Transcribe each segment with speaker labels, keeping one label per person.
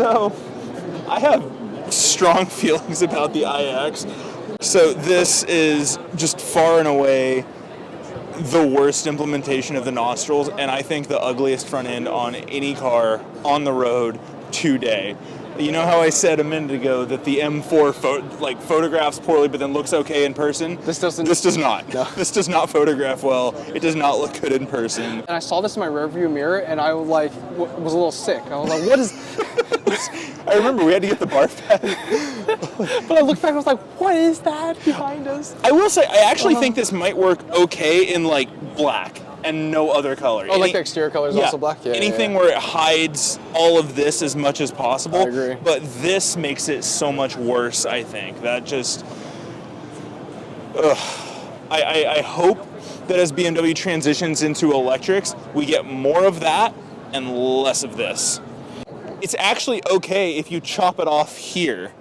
Speaker 1: So, I have strong feelings about the iX. So this is just far and away the worst implementation of the nostrils, and I think the ugliest front end on any car on the road today. You know how I said a minute ago that the M4 photographs poorly but then looks okay in person?
Speaker 2: This does not.
Speaker 1: No. This does not photograph well. It does not look good in person.
Speaker 2: And I saw this in my rearview mirror, and I was a little sick. I was like, what is...
Speaker 1: I remember we had to get the barf pad.
Speaker 2: But I looked back and I was like, what is that behind us?
Speaker 1: I will say, I actually think this might work okay in like black and no other color.
Speaker 2: Oh, like the exterior color is also black? Yeah.
Speaker 1: Anything where it hides all of this as much as possible.
Speaker 2: I agree.
Speaker 1: But this makes it so much worse, I think. That just... I hope that as BMW transitions into electrics, we get more of that and less of this. It's actually okay if you chop it off here.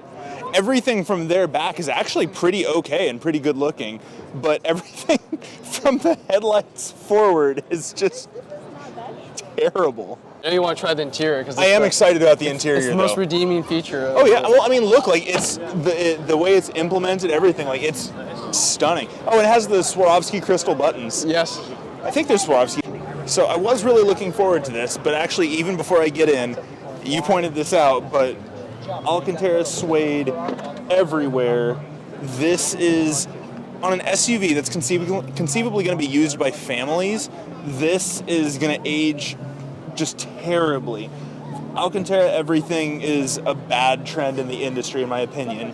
Speaker 1: Everything from there back is actually pretty okay and pretty good looking, but everything from the headlights forward is just terrible.
Speaker 2: Now you want to try the interior because
Speaker 1: I am excited about the interior.
Speaker 2: It's the most redeeming feature.
Speaker 1: Oh yeah, well I mean look, like it's the way it's implemented, everything, like it's stunning. Oh, it has the Swarovski crystal buttons.
Speaker 2: Yes.
Speaker 1: I think they're Swarovski. So I was really looking forward to this, but actually even before I get in, you pointed this out, but Alcantara suede everywhere. This is on an SUV that's conceivably going to be used by families. This is going to age just terribly. Alcantara everything is a bad trend in the industry, in my opinion.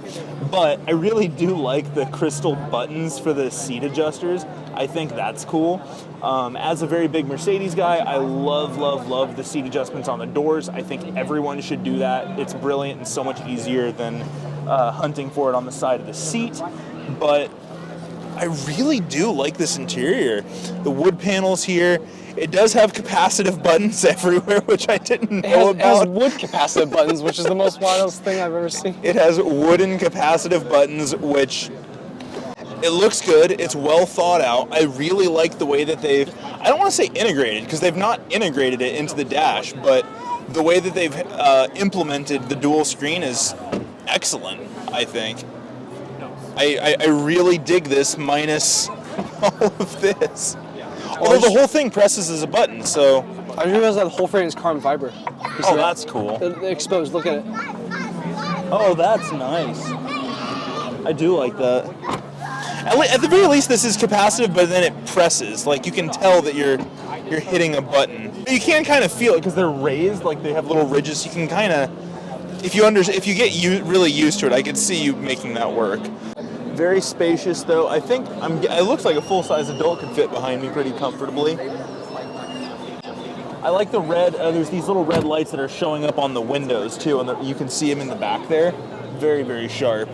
Speaker 1: But I really do like the crystal buttons for the seat adjusters. I think that's cool. As a very big Mercedes guy, I love the seat adjustments on the doors. I think everyone should do that. It's brilliant and so much easier than hunting for it on the side of the seat. But I really do like this interior. The wood panels here. It does have capacitive buttons everywhere, which I didn't know about.
Speaker 2: It has wood capacitive buttons, which is the most wildest thing I've ever seen.
Speaker 1: It has wooden capacitive buttons, which it looks good. It's well thought out. I really like the way that they've, I don't want to say integrated, because they've not integrated it into the dash, but the way that they've implemented the dual screen is excellent, I think. I really dig this minus all of this. Although the whole thing presses as a button, so...
Speaker 2: I didn't realize that the whole frame is carbon fiber.
Speaker 1: Oh, that's cool.
Speaker 2: They're exposed, look at it.
Speaker 1: Oh, that's nice. I do like that. At the very least, this is capacitive, but then it presses. Like, you can tell that you're hitting a button. You can kind of feel it because they're raised, like they have little ridges. You can kind of... If you get really used to it, I could see you making that work. Very spacious, though. I think it looks like a full-size adult could fit behind me pretty comfortably. I like the red. There's these little red lights that are showing up on the windows too, and you can see them in the back there. Very, very sharp.